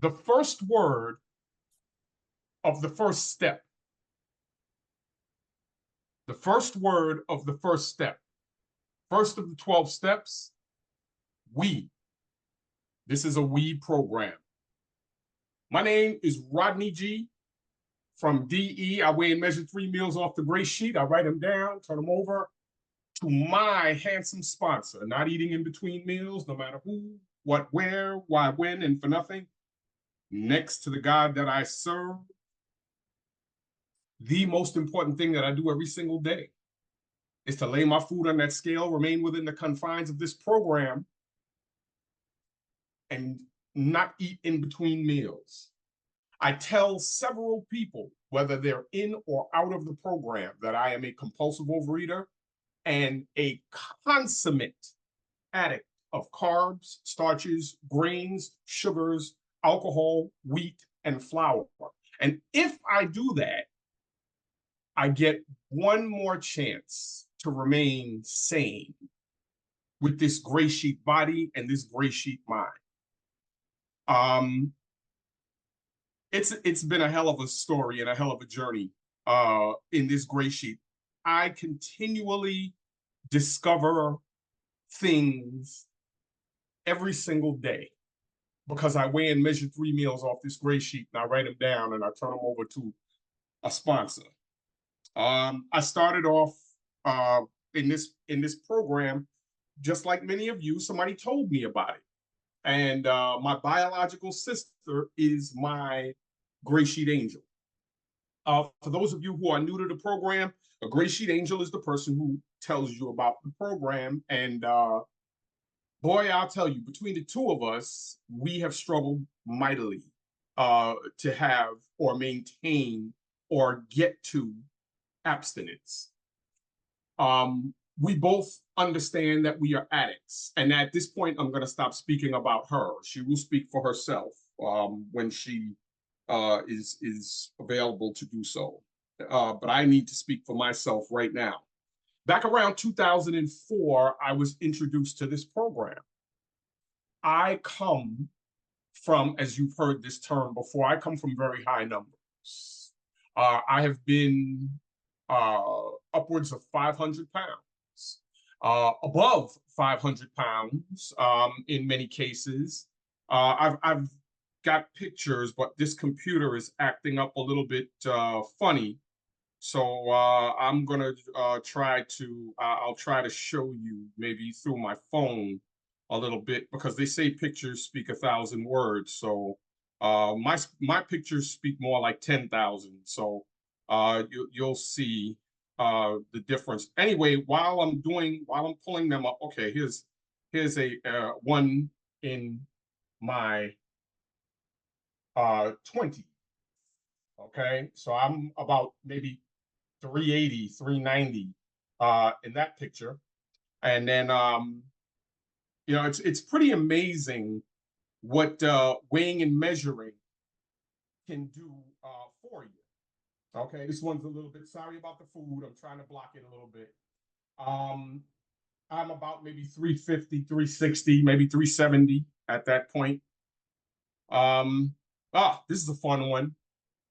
The first word of the first step. The first word of the first step. First of the 12 steps, we. This is a we program. My name is Rodney G from DE. I weigh and measure 3 meals off the gray sheet. I write them down, turn them over to my handsome sponsor. Not eating in between meals, no matter who, what, where, why, when, and for nothing. Next to the God that I serve, the most important thing that I do every single day is to lay my food on that scale, remain within the confines of this program, and not eat in between meals. I tell several people, whether they're in or out of the program, that I am a compulsive overeater and a consummate addict of carbs, starches, grains, sugars, alcohol, wheat, and flour. And if I do that, I get one more chance to remain sane with this gray sheet body and this gray sheet mind. It's been a hell of a story and a hell of a journey in this gray sheet. I continually discover things every single day because I weigh and measure 3 meals off this gray sheet, and I write them down and I turn them over to a sponsor. I started off in this program, just like many of you. Somebody told me about it, and my biological sister is my gray sheet angel. For those of you who are new to the program, a gray sheet angel is the person who tells you about the program. And boy, I'll tell you, between the two of us, we have struggled mightily to have or maintain or get to abstinence. We both understand that we are addicts. And at this point, I'm going to stop speaking about her. She will speak for herself when she is available to do so. But I need to speak for myself right now. Back around 2004, I was introduced to this program. I come from, as you've heard this term before, I come from very high numbers. I have been upwards of 500 pounds, above 500 pounds in many cases. I've got pictures, but this computer is acting up a little bit funny. So I'm gonna I'll try to show you maybe through my phone a little bit, because they say pictures speak 1,000 words. So my pictures speak more like 10,000. So you'll see the difference. Anyway, while I'm pulling them up, okay, here's a one in my 20. Okay, so I'm about maybe 380, 390 in that picture. And then it's pretty amazing what weighing and measuring can do for you. Okay, this one's a little bit, sorry about the food, I'm trying to block it a little bit. I'm about maybe 350, 360, maybe 370 at that point. This is a fun one.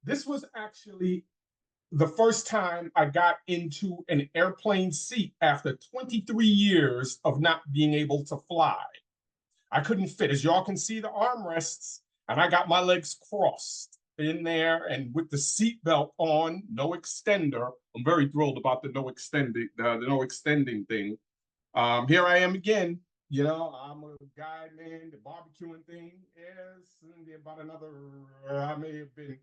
This was actually the first time I got into an airplane seat after 23 years of not being able to fly. I couldn't fit. As y'all can see, the armrests, and I got my legs crossed in there, and with the seat belt on, no extender. I'm very thrilled about the no extending thing. Here I am again. You know, I'm a guy, man, the barbecuing thing is about another, I may have been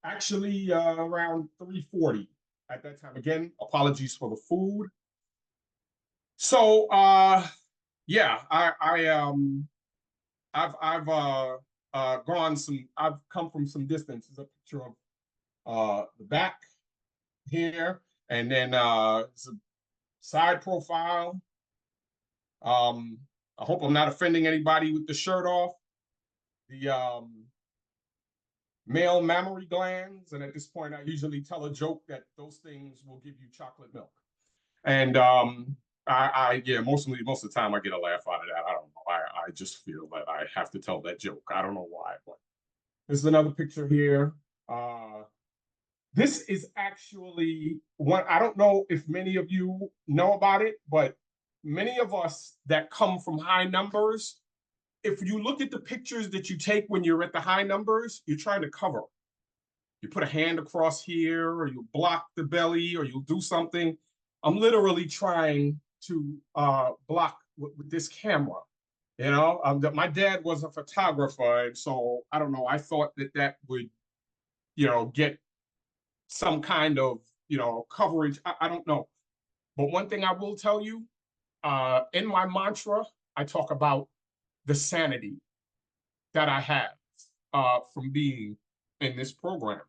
actually around 340 at that time. Again, apologies for the food. So yeah, I've come from some distance. There's a picture of the back here, and then it's a side profile. I hope I'm not offending anybody with the shirt off. The male mammary glands, and at this point, I usually tell a joke that those things will give you chocolate milk. And yeah, most of the time I get a laugh out of that. I don't know. I just feel that I have to tell that joke. I don't know why, but There's another picture here. This is actually one, I don't know if many of you know about it, but many of us that come from high numbers, if you look at the pictures that you take when you're at the high numbers, you're trying to cover. You put a hand across here, or you block the belly, or you'll do something. I'm literally trying to block with this camera. You know, my dad was a photographer, and so I don't know. I thought that that would, get some kind of, coverage. I don't know. But one thing I will tell you, in my mantra, I talk about the sanity that I have from being in this program.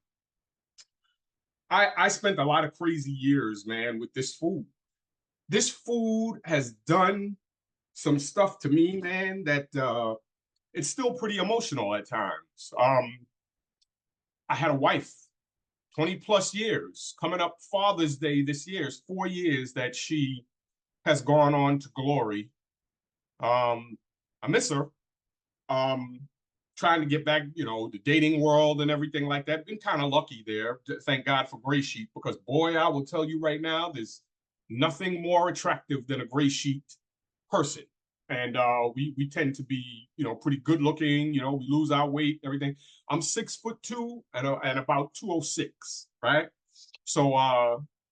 I spent a lot of crazy years, man, with this food. This food has done some stuff to me, man, that it's still pretty emotional at times. I had a wife, 20 plus years, coming up Father's Day this year. It's 4 years that she has gone on to glory. I miss her. Um, Trying to get back, the dating world and everything like that. Been kind of lucky there. Thank God for Gray Sheet, because boy, I will tell you right now, there's nothing more attractive than a Gray Sheet person. And we tend to be, pretty good looking. We lose our weight, everything. I'm 6'2" and about 206, right? So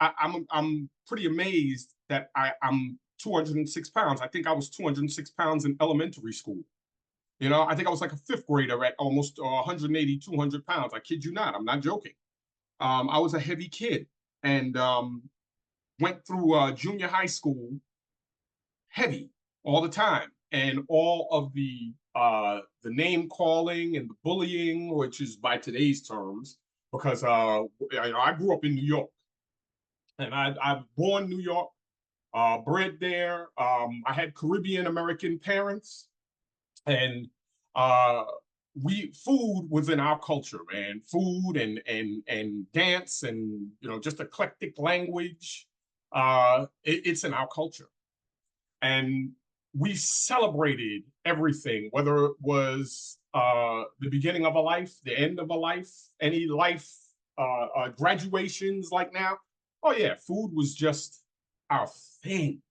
I'm pretty amazed that I'm 206 pounds. I think I was 206 pounds in elementary school. I think I was like a fifth grader at almost 180, 200 pounds. I kid you not. I'm not joking. I was a heavy kid, and went through junior high school heavy all the time. And all of the name calling and the bullying, which is by today's terms, because I grew up in New York, and I was born in New York, bred there. I had Caribbean American parents, and uh we food was in our culture, man. Food and dance, and just eclectic language. It's in our culture, and we celebrated everything, whether it was the beginning of a life, the end of a life, any life, graduations like now. Oh yeah, food was just our thing.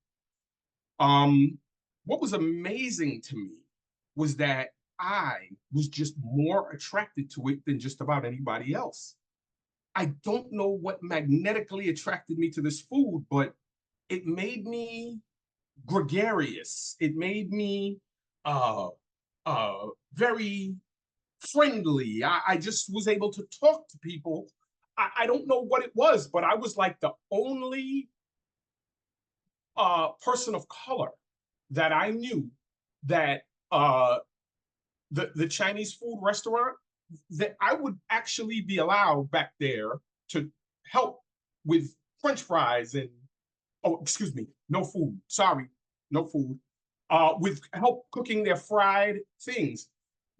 um what was amazing to me was that I was just more attracted to it than just about anybody else. I don't know what magnetically attracted me to this food, but it made me gregarious. It made me uh very friendly. I just was able to talk to people. I don't know what it was, but I was like the only person of color that I knew that the Chinese food restaurant, that I would actually be allowed back there to help with French fries and, oh, excuse me, no food. Sorry, no food. With help cooking their fried things.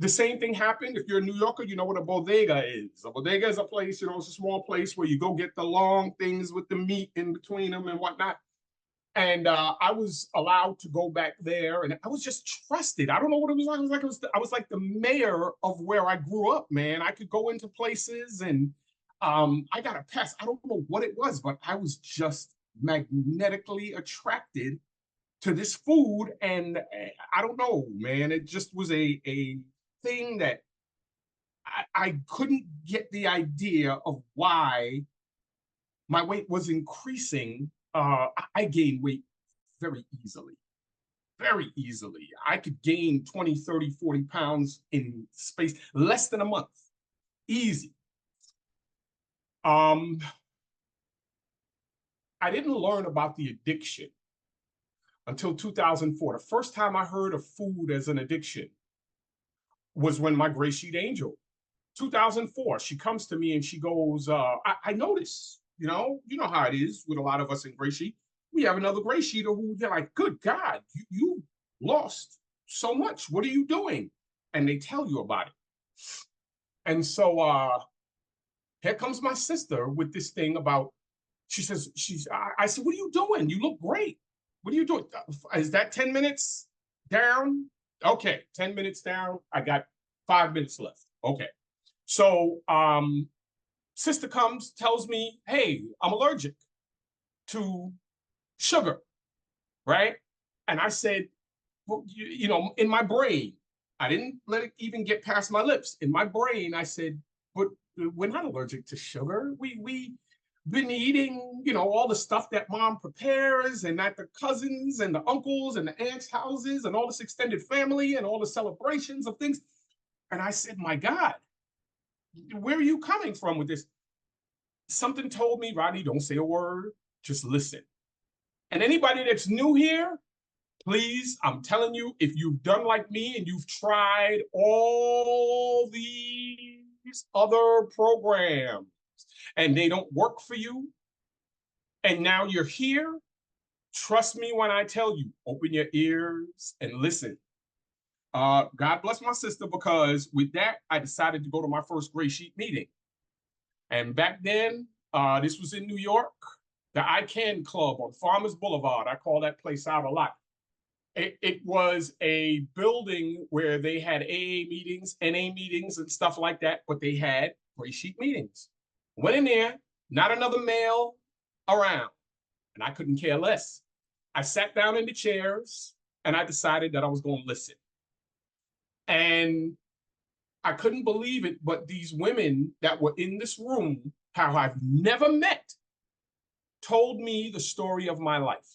The same thing happened. If you're a New Yorker, you know what a bodega is. A bodega is a place, it's a small place where you go get the long things with the meat in between them and whatnot. And I was allowed to go back there, and I was just trusted. I don't know what it was like. I was like the mayor of where I grew up, man. I could go into places, and I got a pass. I don't know what it was, but I was just magnetically attracted to this food, and I don't know, man. It just was a thing that I couldn't get the idea of why my weight was increasing. I gained weight very easily, very easily. I could gain 20, 30, 40 pounds in space, less than a month, easy. Um, I didn't learn about the addiction until 2004. The first time I heard of food as an addiction was when my gray sheet angel, 2004, she comes to me and she goes, I notice, you know how it is with a lot of us in gray sheet. We have another gray sheeter who they're like, good God, you lost so much. What are you doing? And they tell you about it. And so here comes my sister with this thing about, she says, I said, what are you doing? You look great. What are you doing? Is that 10 minutes down? Okay, 10 minutes down. I got 5 minutes left. Okay. So sister comes, tells me, hey, I'm allergic to sugar, right? And I said, well, you know, in my brain, I didn't let it even get past my lips. In my brain, I said, but we're not allergic to sugar. We been eating, you know, all the stuff that mom prepares and at the cousins and the uncles and the aunts' houses and all this extended family and all the celebrations of things. And I said, my God, where are you coming from with this? Something told me, Rodney, don't say a word, just listen. And anybody that's new here, please, I'm telling you, if you've done like me and you've tried all these other programs and they don't work for you, and now you're here, trust me when I tell you, open your ears and listen. God bless my sister, because with that, I decided to go to my first Gray Sheet meeting. And back then, this was in New York, the ICANN Club on Farmers Boulevard. I call that place out a lot. It was a building where they had AA meetings, NA meetings, and stuff like that, but they had Gray Sheet meetings. Went in there, not another male around, and I couldn't care less. I sat down in the chairs, and I decided that I was going to listen. And I couldn't believe it, but these women that were in this room, how I've never met, told me the story of my life.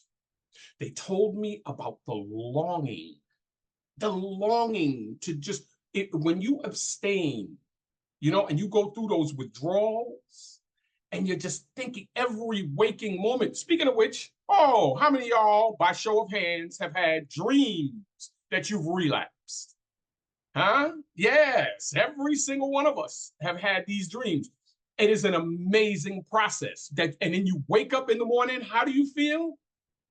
They told me about the longing to just, when you abstain, you know, and you go through those withdrawals and you're just thinking every waking moment. Speaking of which, oh, how many of y'all, by show of hands, have had dreams that you've relapsed? Huh? Yes, every single one of us have had these dreams. It is an amazing process. And then you wake up in the morning, how do you feel?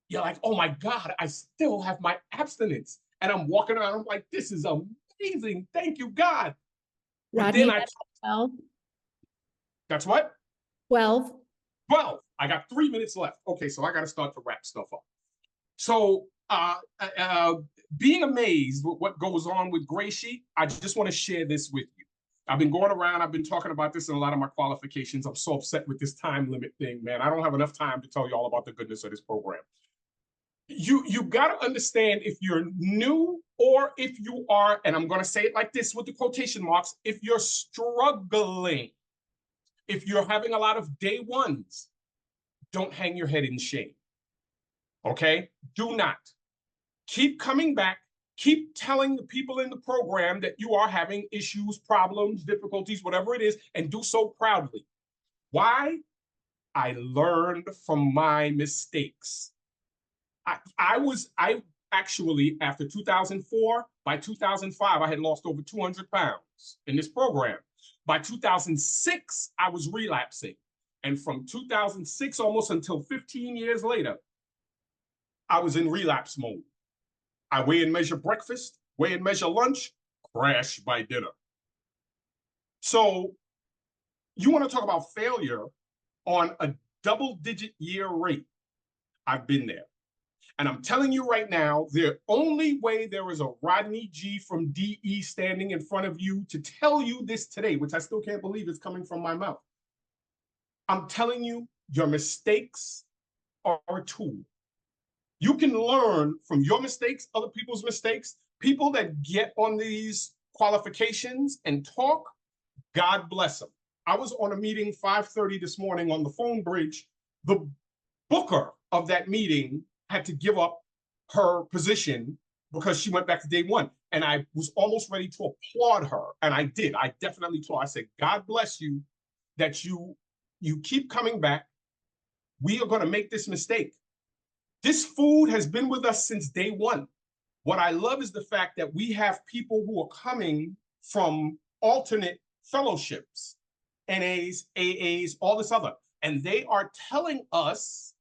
You're like, oh my God, I still have my abstinence. And I'm walking around, I'm like, this is amazing. Thank you, God. But Rodney, then 12. That's what? 12. 12. I got 3 minutes left. Okay, so I got to start to wrap stuff up. So being amazed with what goes on with Gray Sheet, I just want to share this with you. I've been going around, I've been talking about this in a lot of my qualifications. I'm so upset with this time limit thing, man. I don't have enough time to tell you all about the goodness of this program. You got to understand, if you're new or if you are, and I'm going to say it like this with the quotation marks, if you're struggling, if you're having a lot of day ones, don't hang your head in shame. Okay? Do not. Keep coming back. Keep telling the people in the program that you are having issues, problems, difficulties, whatever it is, and do so proudly. Why? I learned from my mistakes. I actually, after 2004, by 2005, I had lost over 200 pounds in this program. By 2006, I was relapsing. And from 2006, almost until 15 years later, I was in relapse mode. I weigh and measure breakfast, weigh and measure lunch, crash by dinner. So you want to talk about failure on a double-digit year rate. I've been there. And I'm telling you right now, the only way there is a Rodney G from DE standing in front of you to tell you this today, which I still can't believe is coming from my mouth. I'm telling you, your mistakes are a tool. You can learn from your mistakes, other people's mistakes. People that get on these qualifications and talk, God bless them. I was on a meeting 5:30 this morning on the phone bridge. The booker of that meeting had to give up her position because she went back to day one. And I was almost ready to applaud her. And I did. I definitely told her, I said, God bless you that you keep coming back. We are going to make this mistake. This food has been with us since day one. What I love is the fact that we have people who are coming from alternate fellowships, NAs, AAs, all this other. And they are telling us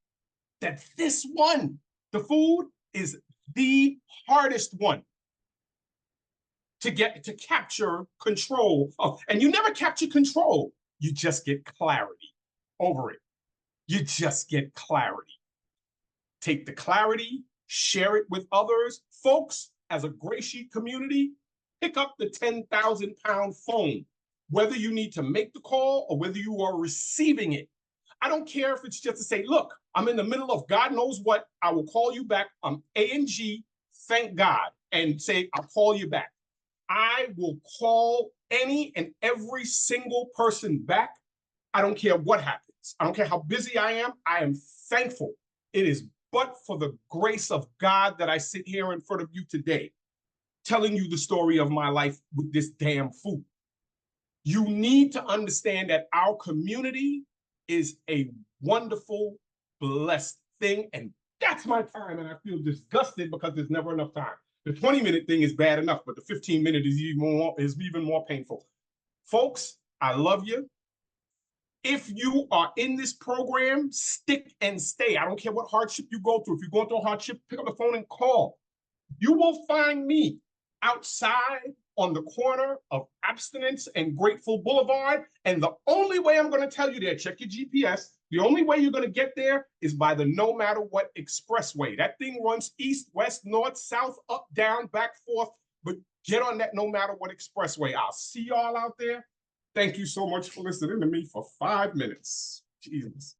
that this one, the food, is the hardest one to capture control of. And you never capture control. You just get clarity over it. You just get clarity. Take the clarity, share it with others. Folks, as a Gray Sheet community, pick up the 10,000-pound phone. whether you need to make the call or whether you are receiving it. I don't care if it's just to say, look, I'm in the middle of God knows what. I will call you back. I'm A&G, thank God, and say, I'll call you back. I will call any and every single person back. I don't care what happens. I don't care how busy I am. I am thankful. It is but for the grace of God that I sit here in front of you today, telling you the story of my life with this damn food. You need to understand that our community is a wonderful, blessed thing. And that's my time. And I feel disgusted because there's never enough time. The 20-minute thing is bad enough, but the 15-minute is even more painful. Folks, I love you. If you are in this program, stick and stay. I don't care what hardship you go through. If you're going through a hardship, pick up the phone and call. You will find me outside on the corner of Abstinent and Grateful Boulevard. And the only way I'm going to tell you there, check your GPS, the only way you're going to get there is by the No Matter What Expressway. That thing runs east, west, north, south, up, down, back, forth. But get on that No Matter What Expressway. I'll see y'all out there. Thank you so much for listening to me for 5 minutes. Jesus.